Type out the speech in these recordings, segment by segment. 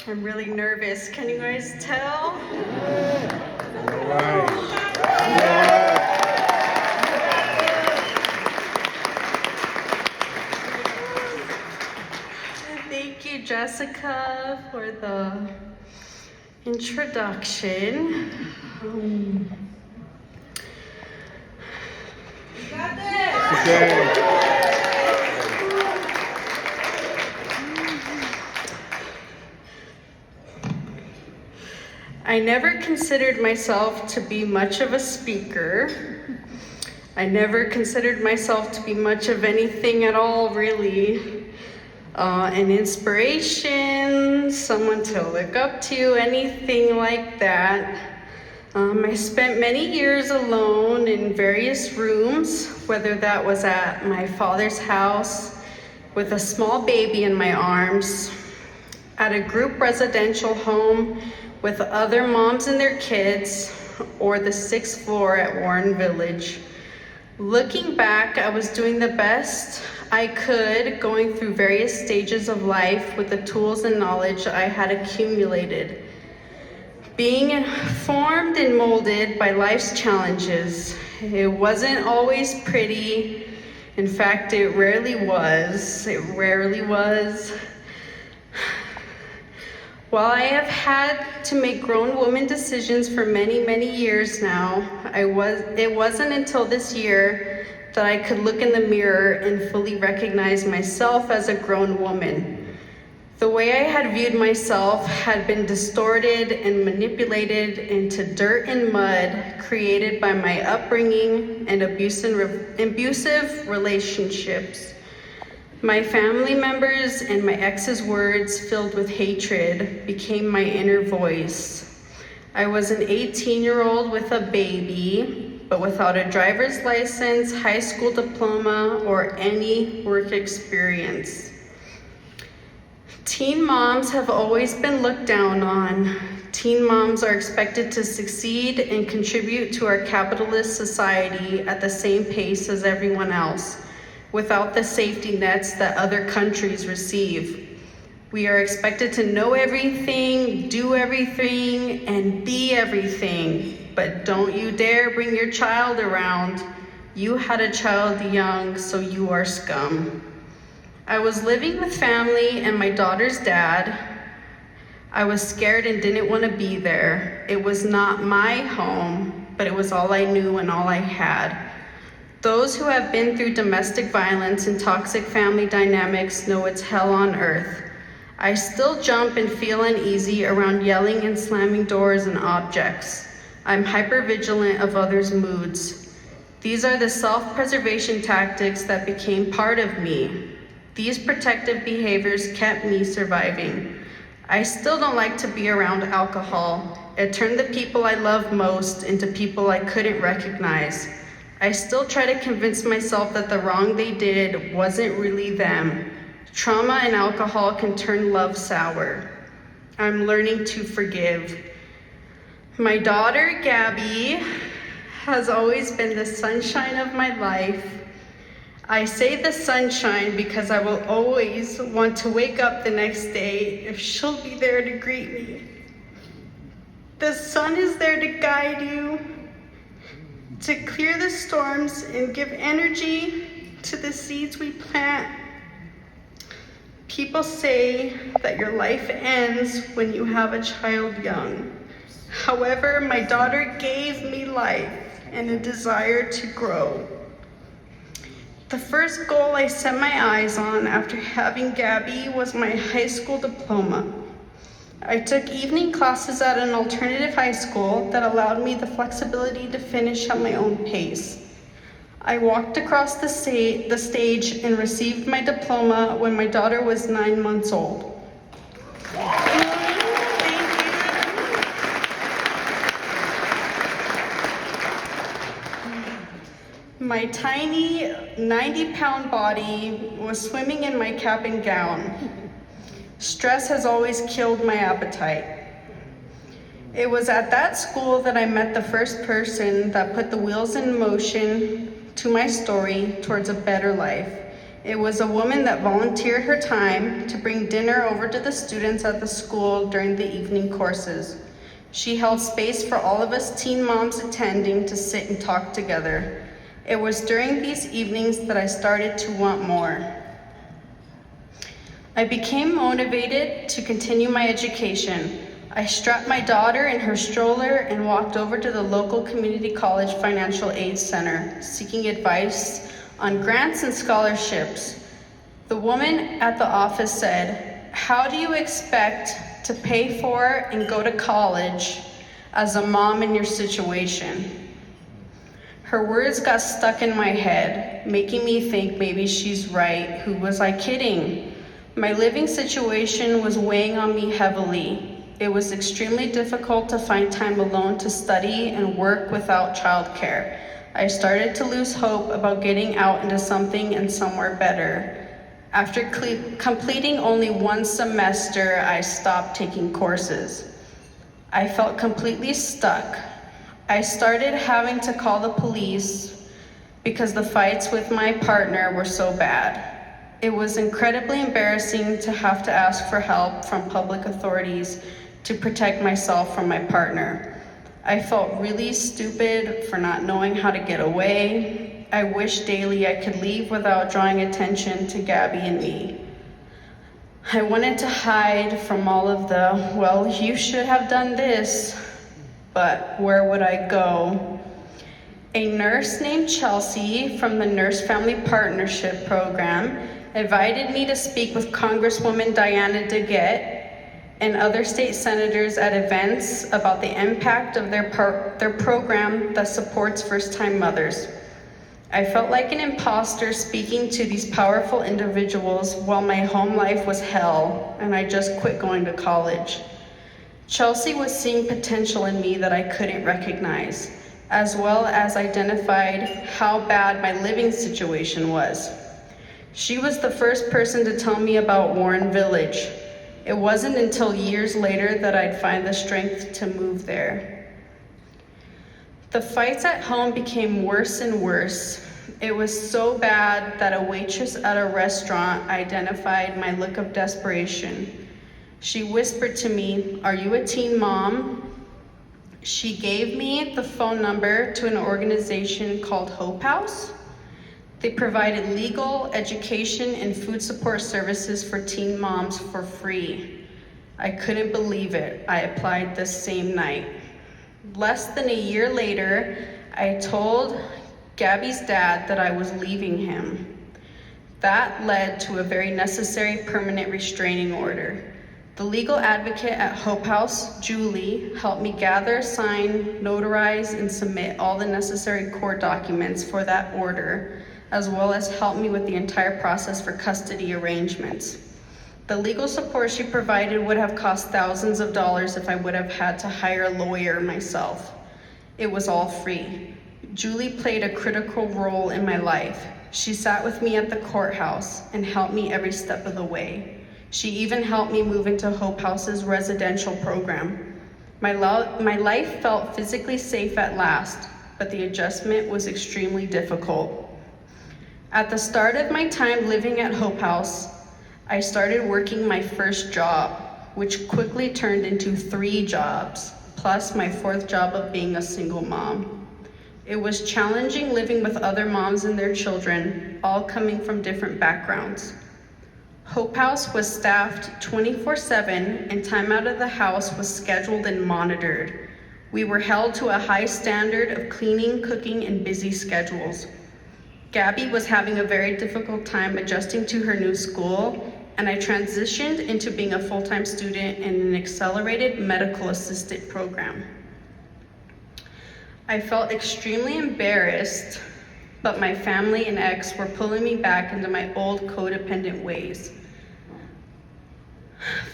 I'm really nervous. Can you guys tell? Thank you, Jessica, for the introduction. You got this! I never considered myself to be much of a speaker. I never considered myself to be much of anything at all, really. An inspiration, someone to look up to, anything like that. I spent many years alone in various rooms, whether that was at my father's house with a small baby in my arms, at a group residential home with other moms and their kids, or the 6th floor at Warren Village. Looking back, I was doing the best I could, going through various stages of life with the tools and knowledge I had accumulated. Being informed and molded by life's challenges. It wasn't always pretty. In fact, it rarely was. While I have had to make grown woman decisions for many, many years now, it wasn't until this year that I could look in the mirror and fully recognize myself as a grown woman. The way I had viewed myself had been distorted and manipulated into dirt and mud created by my upbringing and abusive relationships. My family members and my ex's words filled with hatred became my inner voice. I was an 18-year-old with a baby, but without a driver's license, high school diploma, or any work experience. Teen moms have always been looked down on. Teen moms are expected to succeed and contribute to our capitalist society at the same pace as everyone else, without the safety nets that other countries receive. We are expected to know everything, do everything, and be everything. But don't you dare bring your child around. You had a child young, so you are scum. I was living with family and my daughter's dad. I was scared and didn't want to be there. It was not my home, but it was all I knew and all I had. Those who have been through domestic violence and toxic family dynamics know it's hell on earth. I still jump and feel uneasy around yelling and slamming doors and objects. I'm hypervigilant of others' moods. These are the self-preservation tactics that became part of me. These protective behaviors kept me surviving. I still don't like to be around alcohol. It turned the people I love most into people I couldn't recognize. I still try to convince myself that the wrong they did wasn't really them. Trauma and alcohol can turn love sour. I'm learning to forgive. My daughter, Gabby, has always been the sunshine of my life. I say the sunshine because I will always want to wake up the next day if she'll be there to greet me. The sun is there to guide you, to clear the storms and give energy to the seeds we plant. People say that your life ends when you have a child young. However, my daughter gave me life and a desire to grow. The first goal I set my eyes on after having Gabby was my high school diploma. I took evening classes at an alternative high school that allowed me the flexibility to finish at my own pace. I walked across the stage and received my diploma when my daughter was 9 months old. My tiny 90-pound body was swimming in my cap and gown. Stress has always killed my appetite. It was at that school that I met the first person that put the wheels in motion to my story towards a better life. It was a woman that volunteered her time to bring dinner over to the students at the school during the evening courses. She held space for all of us teen moms attending to sit and talk together. It was during these evenings that I started to want more. I became motivated to continue my education. I strapped my daughter in her stroller and walked over to the local community college financial aid center, seeking advice on grants and scholarships. The woman at the office said, "How do you expect to pay for and go to college as a mom in your situation?" Her words got stuck in my head, making me think maybe she's right. Who was I kidding? My living situation was weighing on me heavily. It was extremely difficult to find time alone to study and work without childcare. I started to lose hope about getting out into something and somewhere better. After completing only one semester, I stopped taking courses. I felt completely stuck. I started having to call the police because the fights with my partner were so bad. It was incredibly embarrassing to have to ask for help from public authorities to protect myself from my partner. I felt really stupid for not knowing how to get away. I wish daily I could leave without drawing attention to Gabby and me. I wanted to hide from all of the, "Well, you should have done this," but where would I go? A nurse named Chelsea from the Nurse Family Partnership Program invited me to speak with Congresswoman Diana DeGette and other state senators at events about the impact of their program that supports first-time mothers. I felt like an imposter speaking to these powerful individuals while my home life was hell and I just quit going to college. Chelsea was seeing potential in me that I couldn't recognize, as well as identified how bad my living situation was. She was the first person to tell me about Warren Village. It wasn't until years later that I'd find the strength to move there. The fights at home became worse and worse. It was so bad that a waitress at a restaurant identified my look of desperation. She whispered to me, "Are you a teen mom?" She gave me the phone number to an organization called Hope House. They provided legal, education, and food support services for teen moms for free. I couldn't believe it. I applied the same night. Less than a year later, I told Gabby's dad that I was leaving him. That led to a very necessary permanent restraining order. The legal advocate at Hope House, Julie, helped me gather, sign, notarize, and submit all the necessary court documents for that order, as well as help me with the entire process for custody arrangements. The legal support she provided would have cost thousands of dollars if I would have had to hire a lawyer myself. It was all free. Julie played a critical role in my life. She sat with me at the courthouse and helped me every step of the way. She even helped me move into Hope House's residential program. My life felt physically safe at last, but the adjustment was extremely difficult. At the start of my time living at Hope House, I started working my first job, which quickly turned into 3 jobs, plus my 4th job of being a single mom. It was challenging living with other moms and their children, all coming from different backgrounds. Hope House was staffed 24/7 and time out of the house was scheduled and monitored. We were held to a high standard of cleaning, cooking, and busy schedules. Gabby was having a very difficult time adjusting to her new school, and I transitioned into being a full-time student in an accelerated medical assistant program. I felt extremely embarrassed, but my family and ex were pulling me back into my old codependent ways.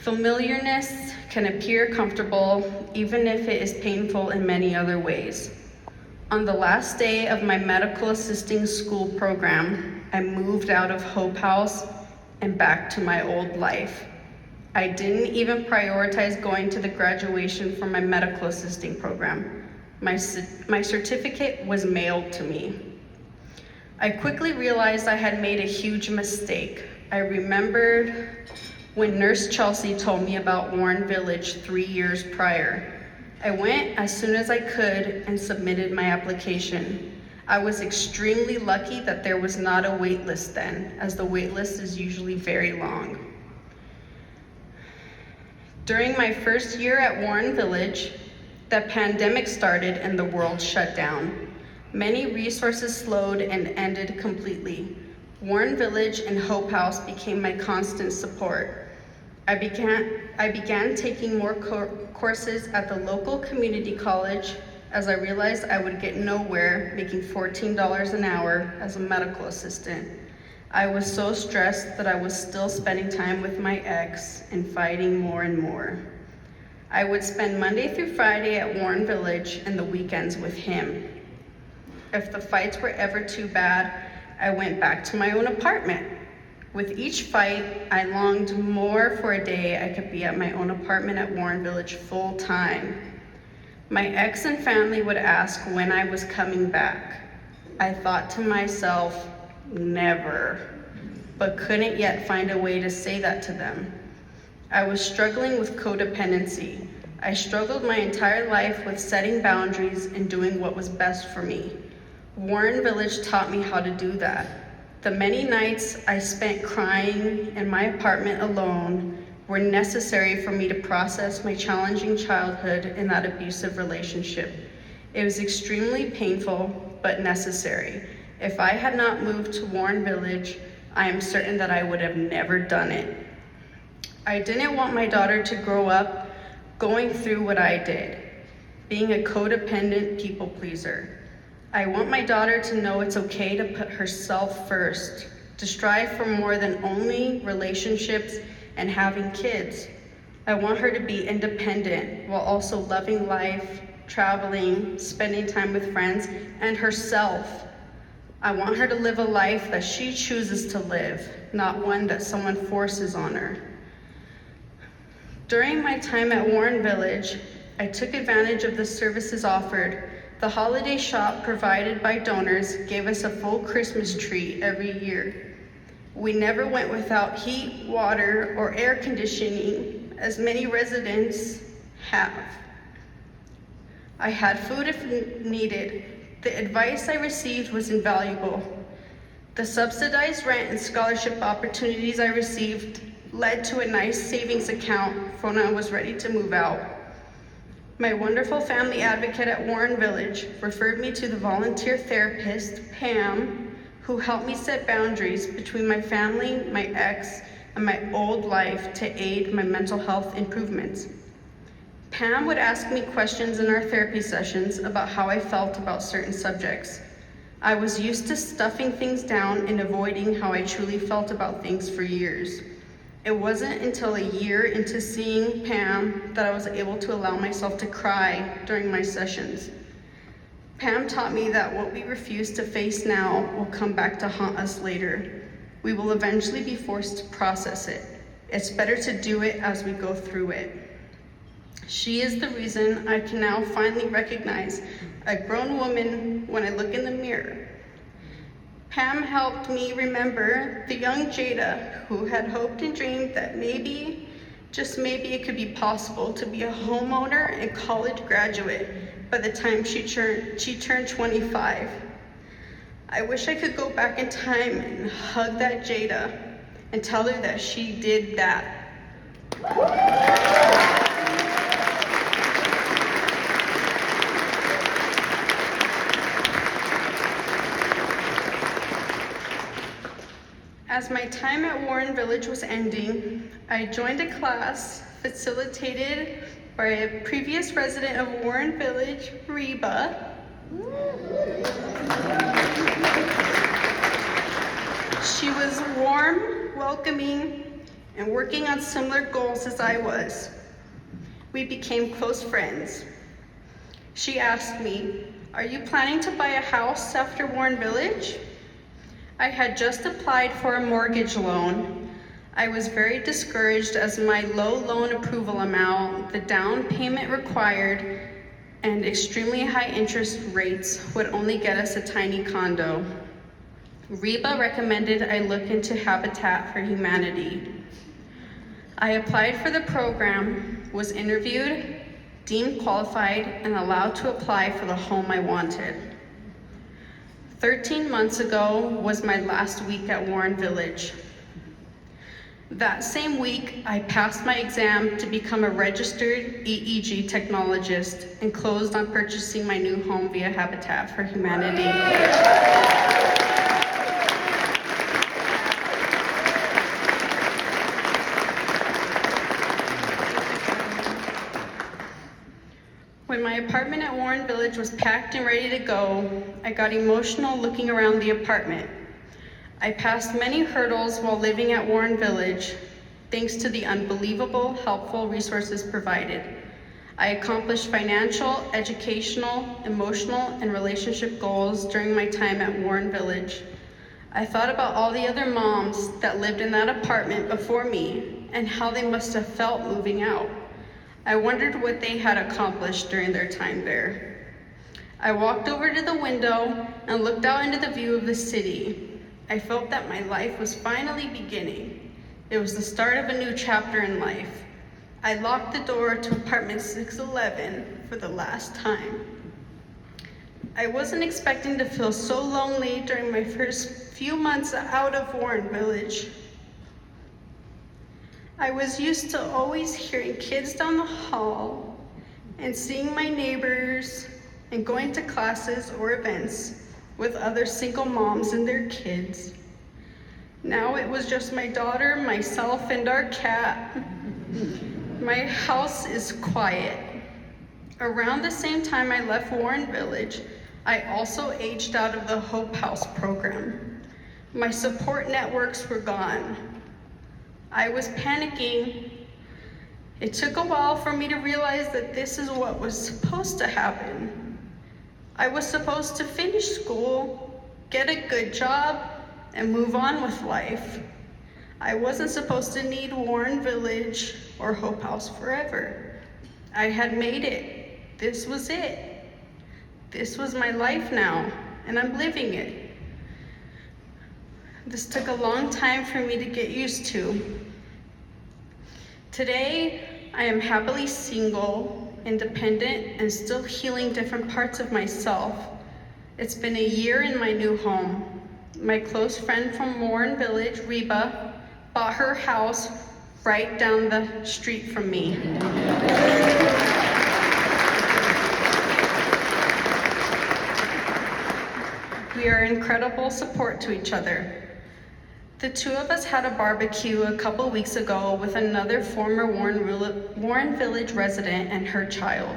Familiarness can appear comfortable, even if it is painful in many other ways. On the last day of my medical assisting school program, I moved out of Hope House and back to my old life. I didn't even prioritize going to the graduation for my medical assisting program. My certificate was mailed to me. I quickly realized I had made a huge mistake. I remembered when Nurse Chelsea told me about Warren Village 3 years prior. I went as soon as I could and submitted my application. I was extremely lucky that there was not a wait list then, as the wait list is usually very long. During my first year at Warren Village, the pandemic started and the world shut down. Many resources slowed and ended completely. Warren Village and Hope House became my constant support. I began taking more courses at the local community college as I realized I would get nowhere making $14 an hour as a medical assistant. I was so stressed that I was still spending time with my ex and fighting more and more. I would spend Monday through Friday at Warren Village and the weekends with him. If the fights were ever too bad, I went back to my own apartment. With each fight, I longed more for a day I could be at my own apartment at Warren Village full time. My ex and family would ask when I was coming back. I thought to myself, never, but couldn't yet find a way to say that to them. I was struggling with codependency. I struggled my entire life with setting boundaries and doing what was best for me. Warren Village taught me how to do that. The many nights I spent crying in my apartment alone were necessary for me to process my challenging childhood in that abusive relationship. It was extremely painful, but necessary. If I had not moved to Warren Village, I am certain that I would have never done it. I didn't want my daughter to grow up going through what I did, being a codependent people pleaser. I want my daughter to know it's okay to put herself first, to strive for more than only relationships and having kids. I want her to be independent while also loving life, traveling, spending time with friends, and herself. I want her to live a life that she chooses to live, not one that someone forces on her. During my time at Warren Village, I took advantage of the services offered. The holiday shop provided by donors gave us a full Christmas tree every year. We never went without heat, water, or air conditioning, as many residents have. I had food if needed. The advice I received was invaluable. The subsidized rent and scholarship opportunities I received led to a nice savings account for when I was ready to move out. My wonderful family advocate at Warren Village referred me to the volunteer therapist, Pam, who helped me set boundaries between my family, my ex, and my old life to aid my mental health improvements. Pam would ask me questions in our therapy sessions about how I felt about certain subjects. I was used to stuffing things down and avoiding how I truly felt about things for years. It wasn't until a year into seeing Pam that I was able to allow myself to cry during my sessions. Pam taught me that what we refuse to face now will come back to haunt us later. We will eventually be forced to process it. It's better to do it as we go through it. She is the reason I can now finally recognize a grown woman when I look in the mirror. Pam helped me remember the young Jada who had hoped and dreamed that maybe, just maybe, it could be possible to be a homeowner and college graduate by the time she turned 25. I wish I could go back in time and hug that Jada and tell her that she did that. As my time at Warren Village was ending, I joined a class facilitated by a previous resident of Warren Village, Reba. She was warm, welcoming, and working on similar goals as I was. We became close friends. She asked me, "Are you planning to buy a house after Warren Village?" I had just applied for a mortgage loan. I was very discouraged as my low loan approval amount, the down payment required, and extremely high interest rates would only get us a tiny condo. Reba recommended I look into Habitat for Humanity. I applied for the program, was interviewed, deemed qualified, and allowed to apply for the home I wanted. 13 months ago was my last week at Warren Village. That same week, I passed my exam to become a registered EEG technologist and closed on purchasing my new home via Habitat for Humanity. When my apartment at Warren Village was packed and ready to go, I got emotional looking around the apartment. I passed many hurdles while living at Warren Village, thanks to the unbelievable, helpful resources provided. I accomplished financial, educational, emotional, and relationship goals during my time at Warren Village. I thought about all the other moms that lived in that apartment before me and how they must have felt moving out. I wondered what they had accomplished during their time there. I walked over to the window and looked out into the view of the city. I felt that my life was finally beginning. It was the start of a new chapter in life. I locked the door to apartment 611 for the last time. I wasn't expecting to feel so lonely during my first few months out of Warren Village. I was used to always hearing kids down the hall and seeing my neighbors and going to classes or events with other single moms and their kids. Now it was just my daughter, myself, and our cat. My house is quiet. Around the same time I left Warren Village, I also aged out of the Hope House program. My support networks were gone. I was panicking. It took a while for me to realize that this is what was supposed to happen. I was supposed to finish school, get a good job, and move on with life. I wasn't supposed to need Warren Village or Hope House forever. I had made it. This was it. This was my life now, and I'm living it. This took a long time for me to get used to. Today, I am happily single, independent, and still healing different parts of myself. It's been a year in my new home. My close friend from Warren Village, Reba, bought her house right down the street from me. We are incredible support to each other. The two of us had a barbecue a couple weeks ago with another former Warren Village resident and her child.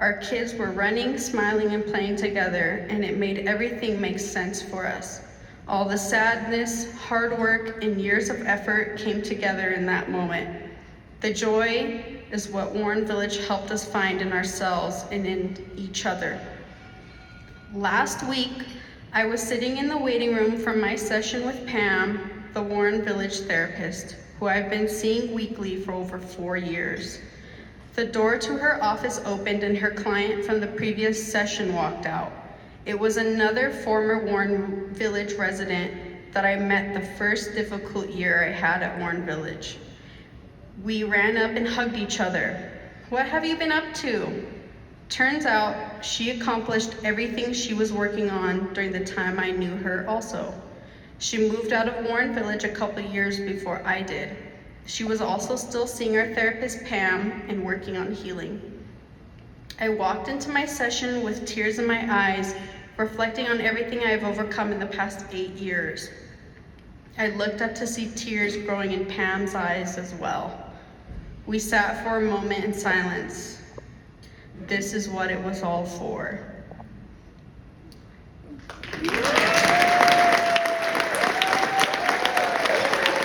Our kids were running, smiling, and playing together, and it made everything make sense for us. All the sadness, hard work, and years of effort came together in that moment. The joy is what Warren Village helped us find in ourselves and in each other. Last week, I was sitting in the waiting room for my session with Pam, the Warren Village therapist, who I've been seeing weekly for over 4 years. The door to her office opened and her client from the previous session walked out. It was another former Warren Village resident that I met the first difficult year I had at Warren Village. We ran up and hugged each other. "What have you been up to?" Turns out she accomplished everything she was working on during the time I knew her also. She moved out of Warren Village a couple years before I did. She was also still seeing our therapist Pam and working on healing. I walked into my session with tears in my eyes, reflecting on everything I have overcome in the past 8 years. I looked up to see tears growing in Pam's eyes as well. We sat for a moment in silence. This is what it was all for.